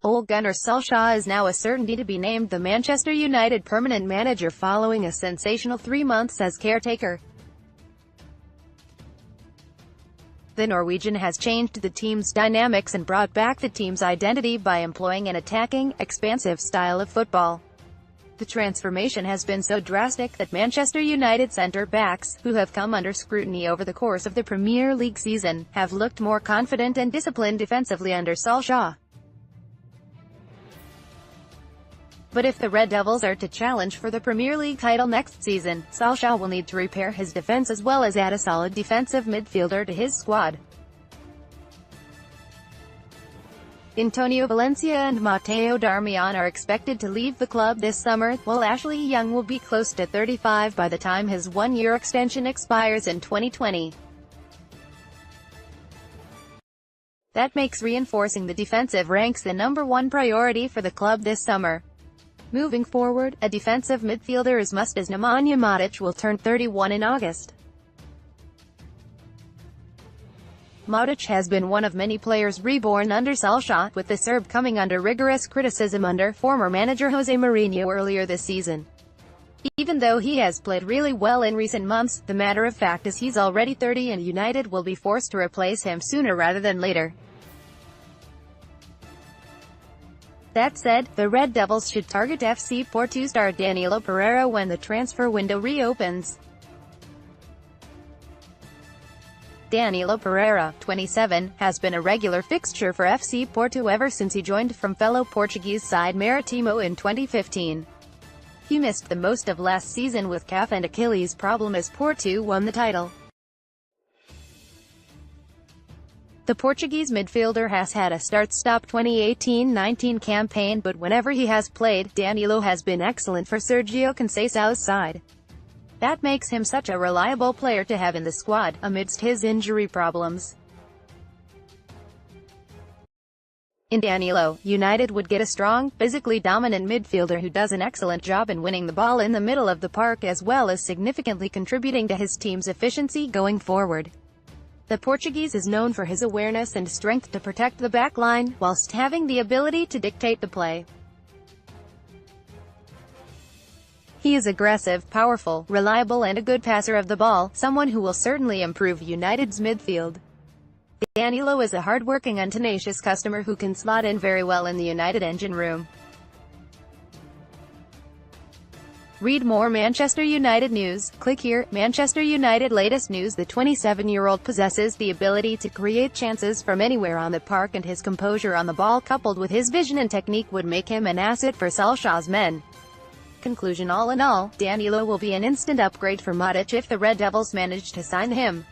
Ole Gunnar Solskjaer is now a certainty to be named the Manchester United permanent manager following a sensational 3 months as caretaker. The Norwegian has changed the team's dynamics and brought back the team's identity by employing an attacking, expansive style of football. The transformation has been so drastic that Manchester United centre-backs, who have come under scrutiny over the course of the Premier League season, have looked more confident and disciplined defensively under Solskjaer. But if the Red Devils are to challenge for the Premier League title next season, Solskjaer will need to repair his defence as well as add a solid defensive midfielder to his squad. Antonio Valencia and Matteo Darmian are expected to leave the club this summer, while Ashley Young will be close to 35 by the time his one-year extension expires in 2020. That makes reinforcing the defensive ranks the #1 priority for the club this summer. Moving forward, a defensive midfielder is must as Nemanja Matic will turn 31 in August. Matic has been one of many players reborn under Solskjaer, with the Serb coming under rigorous criticism under former manager Jose Mourinho earlier this season. Even though he has played really well in recent months, the matter of fact is he's already 30 and United will be forced to replace him sooner rather than later. That said, the Red Devils should target FC Porto star Danilo Pereira when the transfer window reopens. Danilo Pereira, 27, has been a regular fixture for FC Porto ever since he joined from fellow Portuguese side Maritimo in 2015. He missed the most of last season with calf and Achilles problem as Porto won the title. The Portuguese midfielder has had a start-stop 2018-19 campaign, but whenever he has played, Danilo has been excellent for Sergio Conceição's side. That makes him such a reliable player to have in the squad, amidst his injury problems. In Danilo, United would get a strong, physically dominant midfielder who does an excellent job in winning the ball in the middle of the park as well as significantly contributing to his team's efficiency going forward. The Portuguese is known for his awareness and strength to protect the back line, whilst having the ability to dictate the play. He is aggressive, powerful, reliable and a good passer of the ball, someone who will certainly improve United's midfield. Danilo is a hard-working and tenacious customer who can slot in very well in the United engine room. Read more Manchester United news. Click here. Manchester United latest news. The 27-year-old possesses the ability to create chances from anywhere on the park, and his composure on the ball coupled with his vision and technique would make him an asset for Solskjaer's men. Conclusion: all in all, Danilo will be an instant upgrade for Matic if the Red Devils manage to sign him.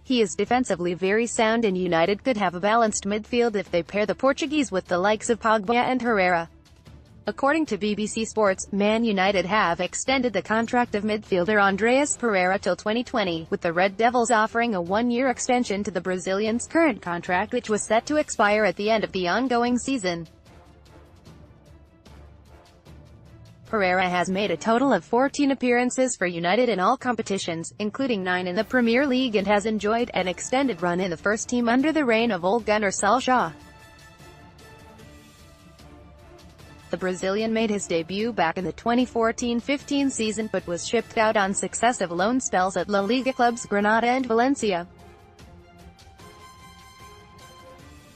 He is defensively very sound and United could have a balanced midfield if they pair the Portuguese with the likes of Pogba and Herrera. According to BBC Sports, Man United have extended the contract of midfielder Andreas Pereira till 2020, with the Red Devils offering a one-year extension to the Brazilian's current contract, which was set to expire at the end of the ongoing season. Pereira has made a total of 14 appearances for United in all competitions, including 9 in the Premier League, and has enjoyed an extended run in the first team under the reign of Ole Gunnar Solskjaer. The Brazilian made his debut back in the 2014-15 season, but was shipped out on successive loan spells at La Liga clubs Granada and Valencia.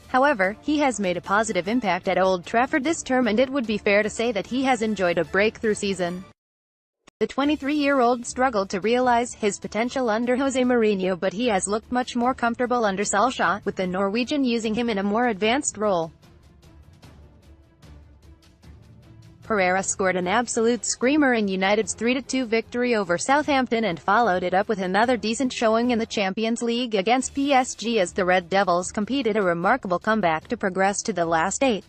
However, he has made a positive impact at Old Trafford this term, and it would be fair to say that he has enjoyed a breakthrough season. The 23-year-old struggled to realize his potential under Jose Mourinho, but he has looked much more comfortable under Solskjaer, with the Norwegian using him in a more advanced role. Pereira scored an absolute screamer in United's 3-2 victory over Southampton and followed it up with another decent showing in the Champions League against PSG as the Red Devils competed a remarkable comeback to progress to the last 8.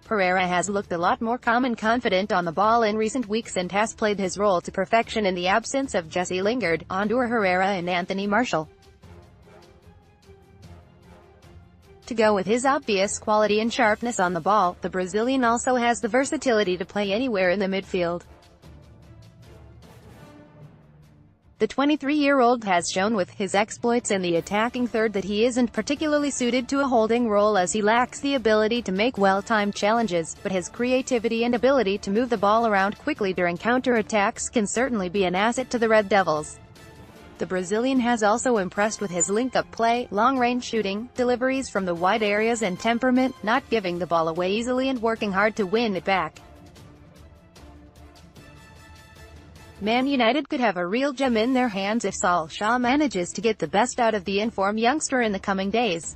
Pereira has looked a lot more calm and confident on the ball in recent weeks and has played his role to perfection in the absence of Jesse Lingard, Ander Herrera and Anthony Martial. To go with his obvious quality and sharpness on the ball, the Brazilian also has the versatility to play anywhere in the midfield. The 23-year-old has shown with his exploits in the attacking third that he isn't particularly suited to a holding role, as he lacks the ability to make well-timed challenges, but his creativity and ability to move the ball around quickly during counter-attacks can certainly be an asset to the Red Devils. The Brazilian has also impressed with his link-up play, long-range shooting, deliveries from the wide areas and temperament, not giving the ball away easily and working hard to win it back. Man United could have a real gem in their hands if Solskjaer manages to get the best out of the in-form youngster in the coming days.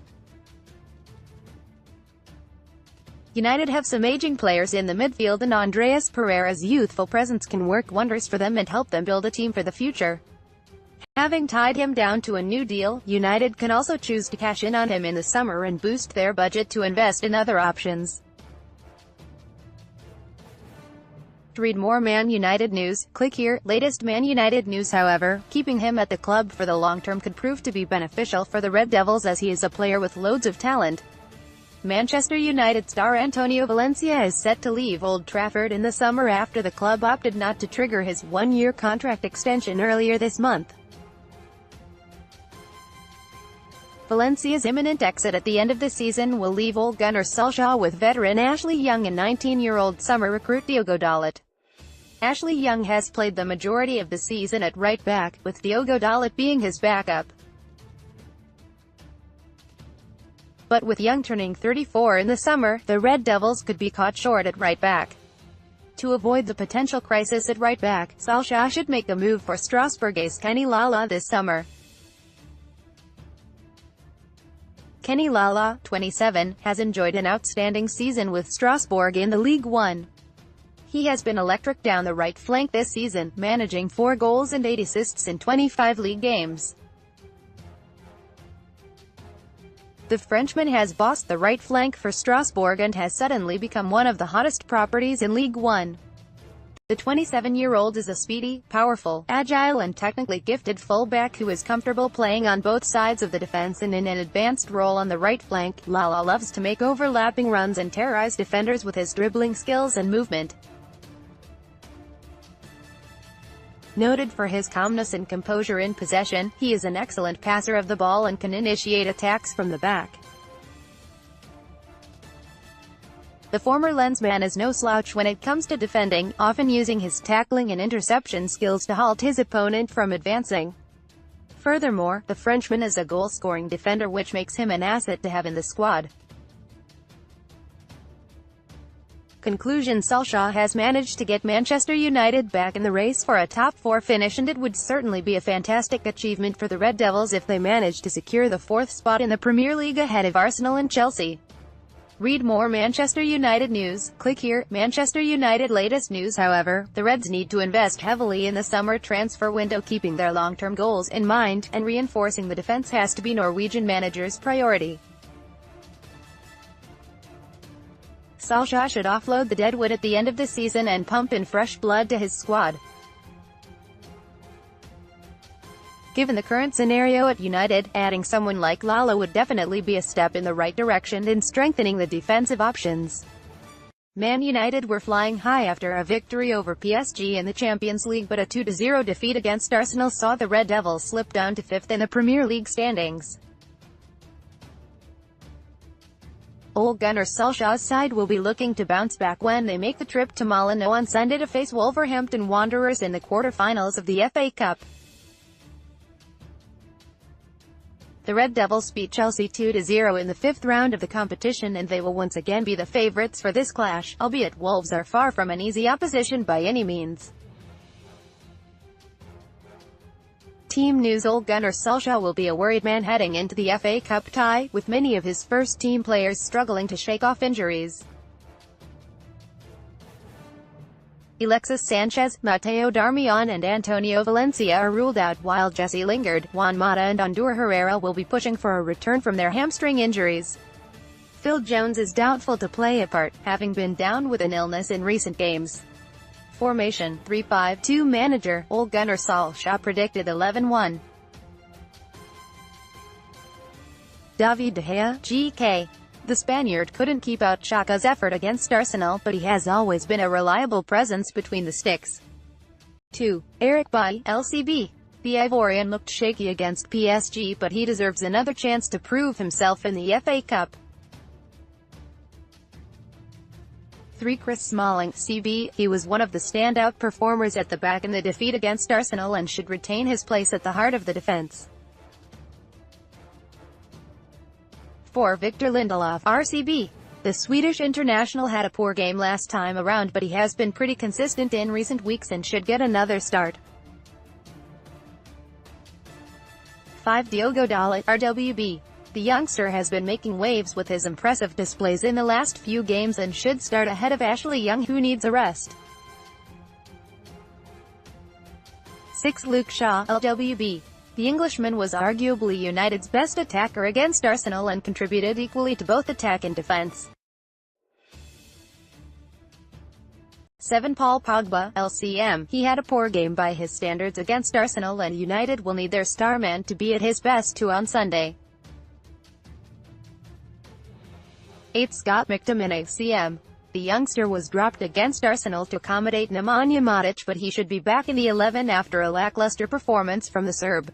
United have some aging players in the midfield, and Andreas Pereira's youthful presence can work wonders for them and help them build a team for the future. Having tied him down to a new deal, United can also choose to cash in on him in the summer and boost their budget to invest in other options. To read more Man United news, click here. Latest Man United news. However, keeping him at the club for the long term could prove to be beneficial for the Red Devils, as he is a player with loads of talent. Manchester United star Antonio Valencia is set to leave Old Trafford in the summer after the club opted not to trigger his one-year contract extension earlier this month. Valencia's imminent exit at the end of the season will leave Ole Gunnar Solskjaer with veteran Ashley Young and 19-year-old summer recruit Diogo Dalot. Ashley Young has played the majority of the season at right back, with Diogo Dalot being his backup. But with Young turning 34 in the summer, the Red Devils could be caught short at right back. To avoid the potential crisis at right back, Solskjaer should make a move for Strasbourg's Kenny Lala this summer. Kenny Lala, 27, has enjoyed an outstanding season with Strasbourg in the Ligue 1. He has been electric down the right flank this season, managing 4 goals and 8 assists in 25 league games. The Frenchman has bossed the right flank for Strasbourg and has suddenly become one of the hottest properties in Ligue 1. The 27-year-old is a speedy, powerful, agile and technically gifted fullback who is comfortable playing on both sides of the defense and in an advanced role on the right flank. Lala loves to make overlapping runs and terrorize defenders with his dribbling skills and movement. Noted for his calmness and composure in possession, he is an excellent passer of the ball and can initiate attacks from the back. The former Lensman is no slouch when it comes to defending, often using his tackling and interception skills to halt his opponent from advancing. Furthermore, the Frenchman is a goal-scoring defender, which makes him an asset to have in the squad. Conclusion: Solskjaer has managed to get Manchester United back in the race for a top 4 finish, and it would certainly be a fantastic achievement for the Red Devils if they manage to secure the 4th spot in the Premier League ahead of Arsenal and Chelsea. Read more Manchester United news, click here. Manchester United latest news. However, the Reds need to invest heavily in the summer transfer window, keeping their long-term goals in mind, and reinforcing the defense has to be Norwegian manager's priority. Solskjaer should offload the deadwood at the end of the season and pump in fresh blood to his squad. Given the current scenario at United, adding someone like Lala would definitely be a step in the right direction in strengthening the defensive options. Man United were flying high after a victory over PSG in the Champions League, but a 2-0 defeat against Arsenal saw the Red Devils slip down to 5th in the Premier League standings. Ole Gunnar Solskjaer's side will be looking to bounce back when they make the trip to Molyneux on Sunday to face Wolverhampton Wanderers in the quarter-finals of the FA Cup. The Red Devils beat Chelsea 2-0 in the 5th round of the competition, and they will once again be the favourites for this clash, albeit Wolves are far from an easy opposition by any means. Team news: Ole Gunnar Solskjaer will be a worried man heading into the FA Cup tie, with many of his first-team players struggling to shake off injuries. Alexis Sanchez, Mateo Darmian and Antonio Valencia are ruled out, while Jesse Lingard, Juan Mata and Ander Herrera will be pushing for a return from their hamstring injuries. Phil Jones is doubtful to play a part, having been down with an illness in recent games. Formation: 3-5-2. Manager: Ole Gunnar Solskjaer. Predicted 11-1. David De Gea, GK. The Spaniard couldn't keep out Xhaka's effort against Arsenal, but he has always been a reliable presence between the sticks. 2. Eric Bailly, LCB. The Ivorian looked shaky against PSG, but he deserves another chance to prove himself in the FA Cup. 3. Chris Smalling, CB, he was one of the standout performers at the back in the defeat against Arsenal and should retain his place at the heart of the defence. 4. Victor Lindelof, RCB. The Swedish international had a poor game last time around, but he has been pretty consistent in recent weeks and should get another start. 5. Diogo Dalot, RWB. The youngster has been making waves with his impressive displays in the last few games and should start ahead of Ashley Young, who needs a rest. 6. Luke Shaw, LWB. The Englishman was arguably United's best attacker against Arsenal and contributed equally to both attack and defence. 7. Paul Pogba, LCM. He had a poor game by his standards against Arsenal and United will need their star man to be at his best too on Sunday. 8. Scott McTominay, CM. The youngster was dropped against Arsenal to accommodate Nemanja Matic, but he should be back in the 11 after a lackluster performance from the Serb.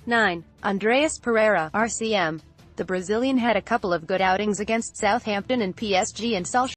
9. Andreas Pereira, RCM. The Brazilian had a couple of good outings against Southampton and PSG, and Solskjaer